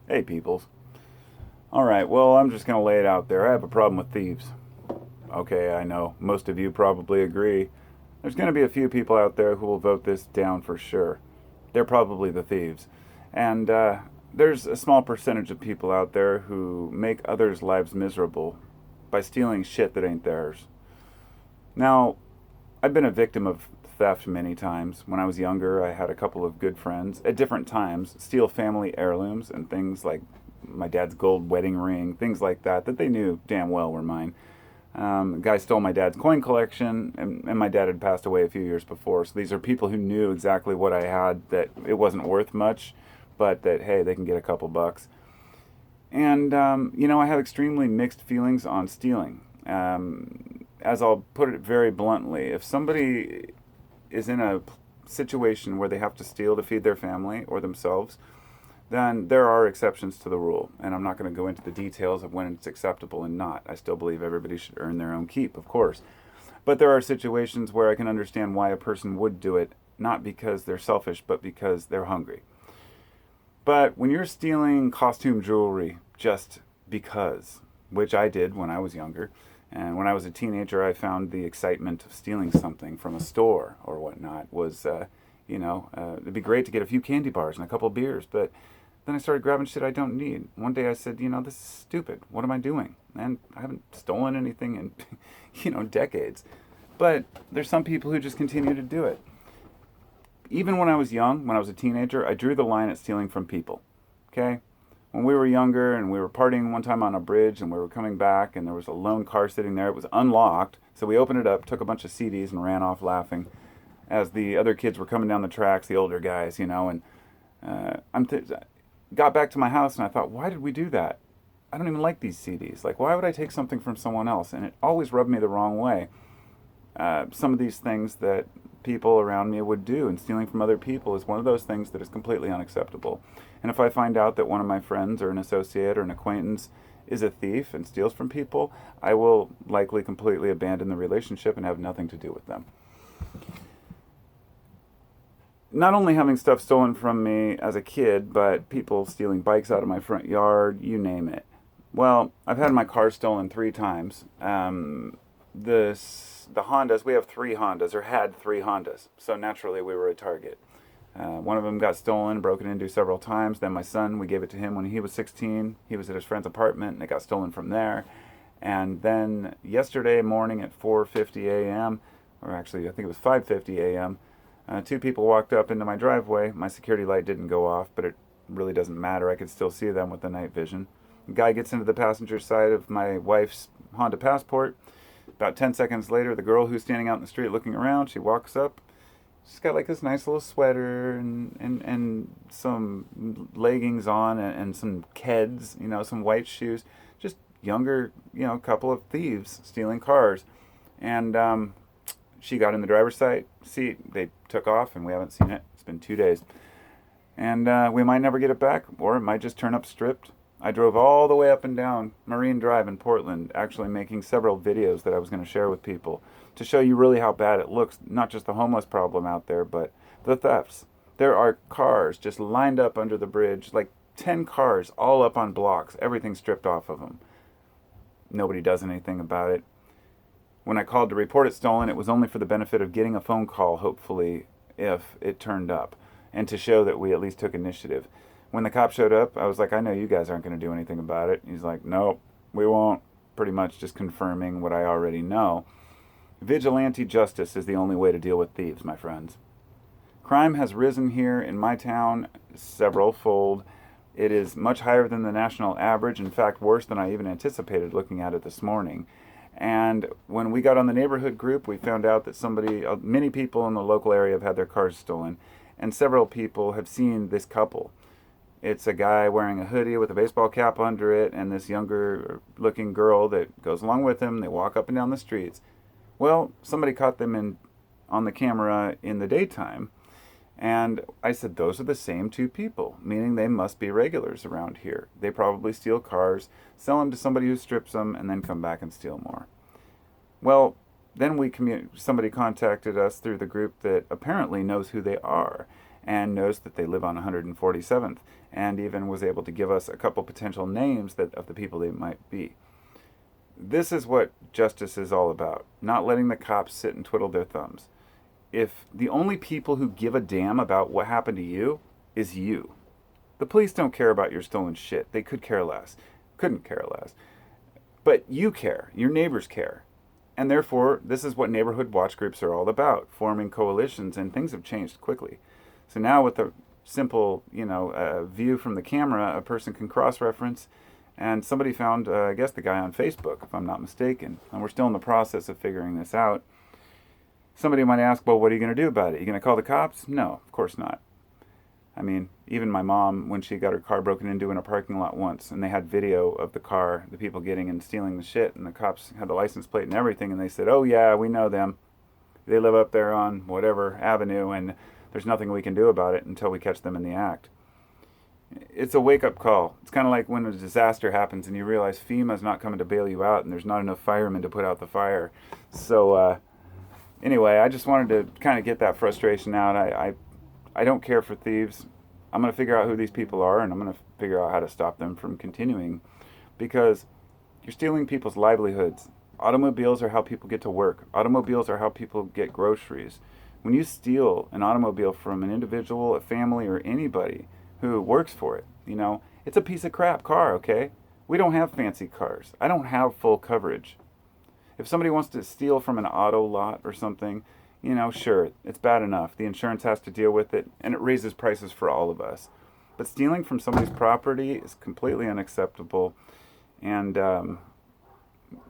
Hey, peoples. Alright, well, I'm just going to lay it out there. I have a problem with thieves. Okay, I know. Most of you probably agree. There's going to be a few people out there who will vote this down for sure. They're probably the thieves. And there's a small percentage of people out there who make others' lives miserable by stealing shit that ain't theirs. Now, I've been a victim of theft many times. When I was younger, I had a couple of good friends at different times steal family heirlooms and things like my dad's gold wedding ring, things like that, that they knew damn well were mine. A guy stole my dad's coin collection, and my dad had passed away a few years before. So these are people who knew exactly what I had, that it wasn't worth much, but that, hey, they can get a couple bucks. And, I have extremely mixed feelings on stealing. As I'll put it very bluntly, if somebody is in a situation where they have to steal to feed their family or themselves, then there are exceptions to the rule. And I'm not going to go into the details of when it's acceptable and not. I still believe everybody should earn their own keep, of course. But there are situations where I can understand why a person would do it, not because they're selfish, but because they're hungry. But when you're stealing costume jewelry just because, which I did when I was younger, and when I was a teenager, I found the excitement of stealing something from a store or whatnot was, it'd be great to get a few candy bars and a couple beers, but then I started grabbing shit I don't need. One day I said, this is stupid. What am I doing? And I haven't stolen anything in, decades. But there's some people who just continue to do it. Even when I was young, when I was a teenager, I drew the line at stealing from people. Okay? When we were younger and we were partying one time on a bridge and we were coming back and there was a lone car sitting there, it was unlocked. So we opened it up, took a bunch of CDs and ran off laughing as the other kids were coming down the tracks, the older guys, and got back to my house and I thought, why did we do that? I don't even like these CDs. Like, why would I take something from someone else? And it always rubbed me the wrong way. Some of these things that people around me would do, and stealing from other people is one of those things that is completely unacceptable. And if I find out that one of my friends or an associate or an acquaintance is a thief and steals from people, I will likely completely abandon the relationship and have nothing to do with them. Not only having stuff stolen from me as a kid, but people stealing bikes out of my front yard, you name it. Well, I've had my car stolen 3 times. The Hondas, we have 3 Hondas, or had 3 Hondas, so naturally we were a target. One of them got stolen, broken into several times. Then my son, we gave it to him when he was 16. He was at his friend's apartment, and it got stolen from there. And then yesterday morning at 4:50 a.m., or actually I think it was 5:50 a.m., 2 people walked up into my driveway. My security light didn't go off, but it really doesn't matter. I could still see them with the night vision. The guy gets into the passenger side of my wife's Honda Passport. About 10 seconds later, the girl who's standing out in the street looking around, she walks up. She's got like this nice little sweater and some leggings on and some Keds, some white shoes. Just younger, couple of thieves stealing cars. And she got in the driver's side seat. They took off, and we haven't seen it. It's been 2 days. And we might never get it back, or it might just turn up stripped. I drove all the way up and down Marine Drive in Portland, actually making several videos that I was going to share with people to show you really how bad it looks, not just the homeless problem out there, but the thefts. There are cars just lined up under the bridge, like 10 cars all up on blocks, everything stripped off of them. Nobody does anything about it. When I called to report it stolen, it was only for the benefit of getting a phone call, hopefully, if it turned up, and to show that we at least took initiative. When the cop showed up, I was like, I know you guys aren't going to do anything about it. He's like, nope, we won't. Pretty much just confirming what I already know. Vigilante justice is the only way to deal with thieves, my friends. Crime has risen here in my town several fold. It is much higher than the national average, in fact, worse than I even anticipated looking at it this morning. And when we got on the neighborhood group, we found out that many people in the local area have had their cars stolen, and several people have seen this couple. It's a guy wearing a hoodie with a baseball cap under it, and this younger looking girl that goes along with him. They walk up and down the streets. Well, somebody caught them on the camera in the daytime, and I said, those are the same 2 people, meaning they must be regulars around here. They probably steal cars, sell them to somebody who strips them, and then come back and steal more. Well, then somebody contacted us through the group that apparently knows who they are. and knows that they live on 147th, and even was able to give us a couple potential names of the people they might be. This is what justice is all about, not letting the cops sit and twiddle their thumbs. If the only people who give a damn about what happened to you is you, the police don't care about your stolen shit. They could care less. Couldn't care less. But you care. Your neighbors care. And therefore, this is what neighborhood watch groups are all about, forming coalitions, and things have changed quickly. So now with a simple, view from the camera, a person can cross-reference, and somebody found, I guess, the guy on Facebook, if I'm not mistaken. And we're still in the process of figuring this out. Somebody might ask, well, what are you going to do about it? Are you going to call the cops? No, of course not. I mean, even my mom, when she got her car broken into in a parking lot once, and they had video of the car, the people getting and stealing the shit, and the cops had the license plate and everything, and they said, oh yeah, we know them. They live up there on whatever avenue, and there's nothing we can do about it until we catch them in the act. It's a wake-up call. It's kind of like when a disaster happens and you realize FEMA's not coming to bail you out and there's not enough firemen to put out the fire. So, anyway, I just wanted to kind of get that frustration out. I don't care for thieves. I'm going to figure out who these people are, and I'm going to figure out how to stop them from continuing, because you're stealing people's livelihoods. Automobiles are how people get to work. Automobiles are how people get groceries. When you steal an automobile from an individual, a family, or anybody who works for it, it's a piece of crap car, okay? We don't have fancy cars. I don't have full coverage. If somebody wants to steal from an auto lot or something, sure, it's bad enough. The insurance has to deal with it, and it raises prices for all of us. But stealing from somebody's property is completely unacceptable, and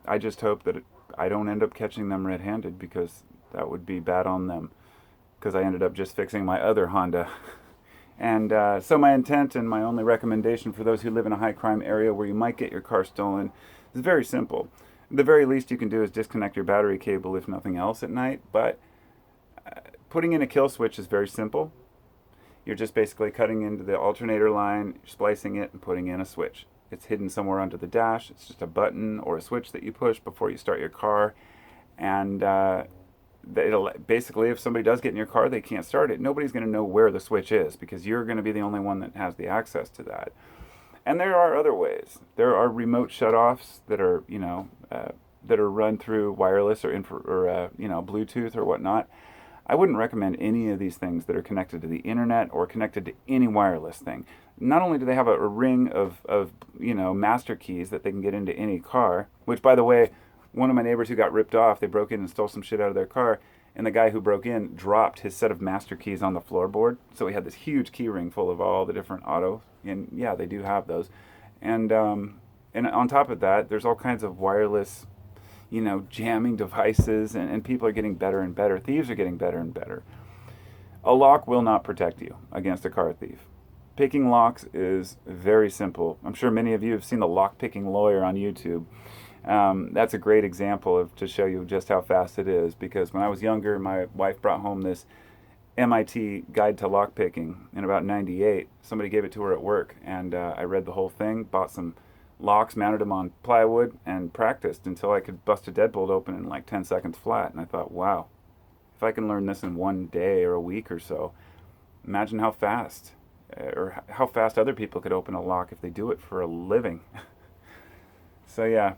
I just hope that I don't end up catching them red-handed, because that would be bad on them, because I ended up just fixing my other Honda. And so my intent and my only recommendation for those who live in a high-crime area where you might get your car stolen is very simple. The very least you can do is disconnect your battery cable, if nothing else, at night, but putting in a kill switch is very simple. You're just basically cutting into the alternator line, splicing it, and putting in a switch. It's hidden somewhere under the dash. It's just a button or a switch that you push before you start your car. And it'll basically, if somebody does get in your car, they can't start it. Nobody's going to know where the switch is, because you're going to be the only one that has the access to that. And there are other ways. There are remote shutoffs that are, that are run through wireless or Bluetooth or whatnot. I wouldn't recommend any of these things that are connected to the internet or connected to any wireless thing. Not only do they have a ring of master keys that they can get into any car, which, by the way, one of my neighbors who got ripped off, they broke in and stole some shit out of their car, and the guy who broke in dropped his set of master keys on the floorboard, so he had this huge key ring full of all the different autos, and yeah, they do have those. And on top of that, there's all kinds of wireless jamming devices, and people are getting better and better. Thieves are getting better and better. A lock will not protect you against a car thief. Picking locks is very simple. I'm sure many of you have seen the lock-picking lawyer on YouTube. That's a great example to show you just how fast it is, because when I was younger, my wife brought home this MIT Guide to Lockpicking in about 98. Somebody gave it to her at work, and I read the whole thing, bought some locks, mounted them on plywood, and practiced until I could bust a deadbolt open in like 10 seconds flat. And I thought, wow, if I can learn this in one day or a week or so, imagine how fast other people could open a lock if they do it for a living. So yeah,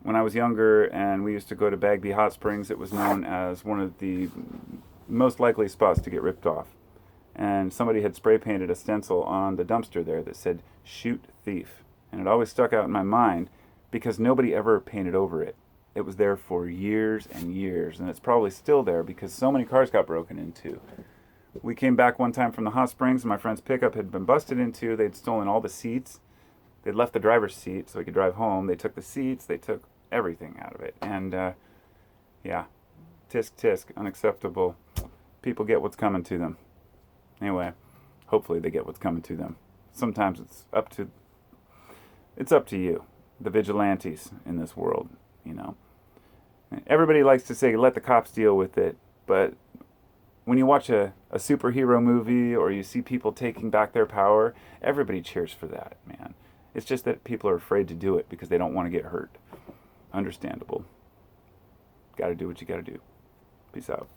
when I was younger and we used to go to Bagby Hot Springs, it was known as one of the most likely spots to get ripped off. And somebody had spray painted a stencil on the dumpster there that said, "Shoot Thief." And it always stuck out in my mind because nobody ever painted over it. It was there for years and years, and it's probably still there because so many cars got broken into. We came back one time from the hot springs, and my friend's pickup had been busted into. They'd stolen all the seats. They'd left the driver's seat so he could drive home. They took the seats. They took everything out of it. And, yeah, tisk tisk, unacceptable. People get what's coming to them. Anyway, hopefully they get what's coming to them. Sometimes it's up to you, the vigilantes in this world, Everybody likes to say, let the cops deal with it, but when you watch a superhero movie or you see people taking back their power, everybody cheers for that, man. It's just that people are afraid to do it because they don't want to get hurt. Understandable. Got to do what you got to do. Peace out.